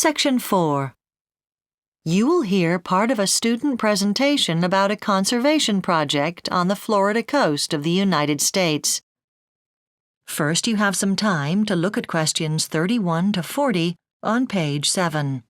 Section 4. You will hear part of a student presentation about a conservation project on the Florida coast of the United States. First, you have some time to look at questions 31 to 40 on page 7.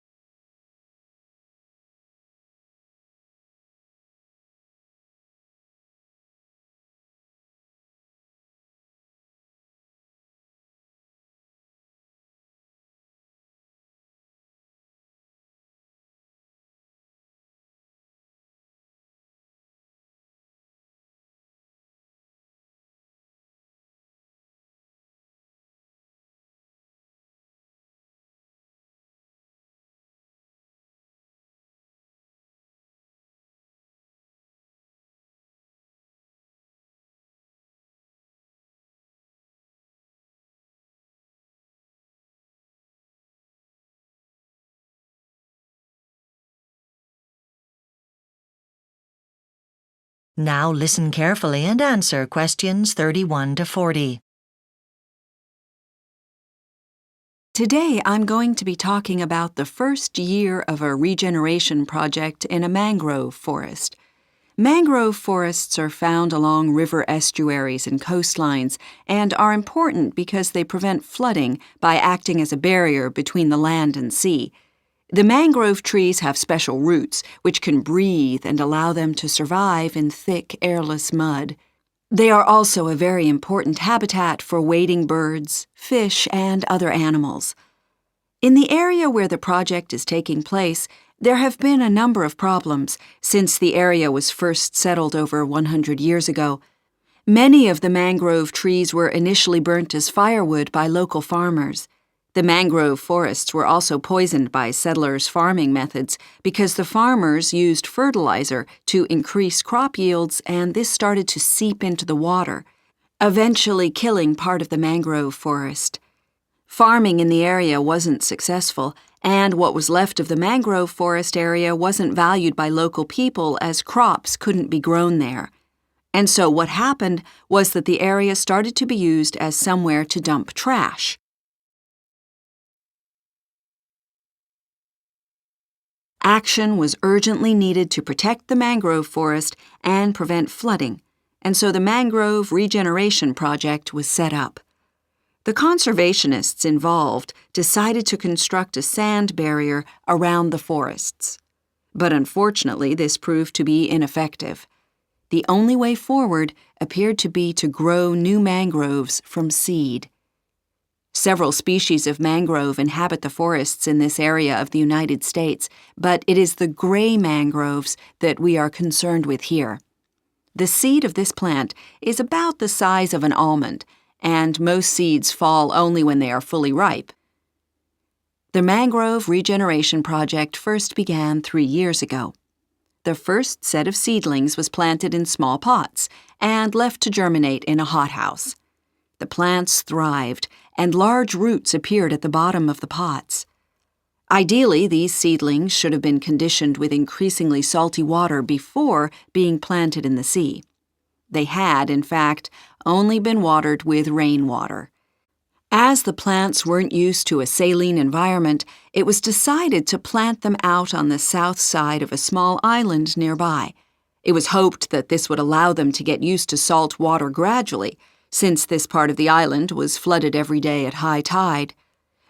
Now listen carefully and answer questions 31 to 40. Today I'm going to be talking about the first year of a regeneration project in a mangrove forest. Mangrove forests are found along river estuaries and coastlines and are important because they prevent flooding by acting as a barrier between the land and sea. The mangrove trees have special roots which can breathe and allow them to survive in thick, airless mud. They are also a very important habitat for wading birds, fish, and other animals. In the area where the project is taking place, there have been a number of problems since the area was first settled over 100 years ago. Many of the mangrove trees were initially burnt as firewood by local farmers. The mangrove forests were also poisoned by settlers' farming methods because the farmers used fertilizer to increase crop yields, and this started to seep into the water, eventually killing part of the mangrove forest. Farming in the area wasn't successful, and what was left of the mangrove forest area wasn't valued by local people as crops couldn't be grown there. And so what happened was that the area started to be used as somewhere to dump trash. Action was urgently needed to protect the mangrove forest and prevent flooding, and so the Mangrove Regeneration Project was set up. The conservationists involved decided to construct a sand barrier around the forests. But unfortunately, this proved to be ineffective. The only way forward appeared to be to grow new mangroves from seed. Several species of mangrove inhabit the forests in this area of the United States, but it is the gray mangroves that we are concerned with here. The seed of this plant is about the size of an almond, and most seeds fall only when they are fully ripe. The Mangrove Regeneration Project first began 3 years ago. The first set of seedlings was planted in small pots and left to germinate in a hothouse. The plants thrived, and large roots appeared at the bottom of the pots. Ideally, these seedlings should have been conditioned with increasingly salty water before being planted in the sea. They had, in fact, only been watered with rainwater. As the plants weren't used to a saline environment, it was decided to plant them out on the south side of a small island nearby. It was hoped that this would allow them to get used to salt water gradually, since this part of the island was flooded every day at high tide.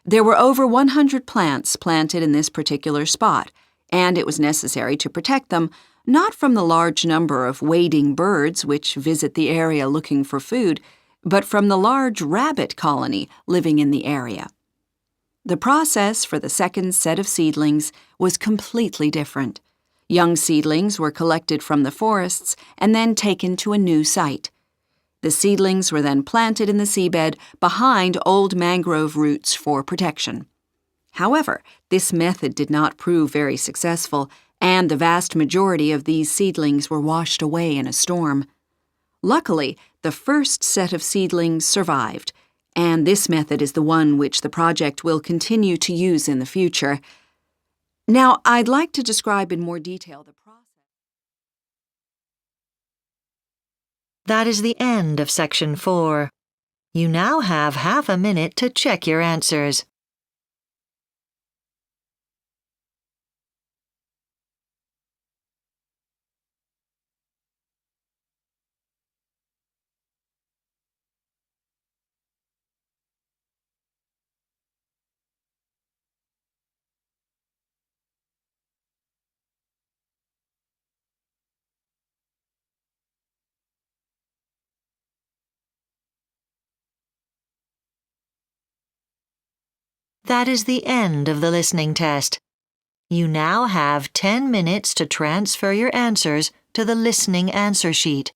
There were over 100 plants planted in this particular spot, and it was necessary to protect them not from the large number of wading birds which visit the area looking for food, but from the large rabbit colony living in the area. The process for the second set of seedlings was completely different. Young seedlings were collected from the forests and then taken to a new site. The seedlings were then planted in the seabed behind old mangrove roots for protection. However, this method did not prove very successful, and the vast majority of these seedlings were washed away in a storm. Luckily, the first set of seedlings survived, and this method is the one which the project will continue to use in the future. Now, I'd like to describe in more detail the process. That is the end of Section 4. You now have half a minute to check your answers. That is the end of the listening test. You now have 10 minutes to transfer your answers to the listening answer sheet.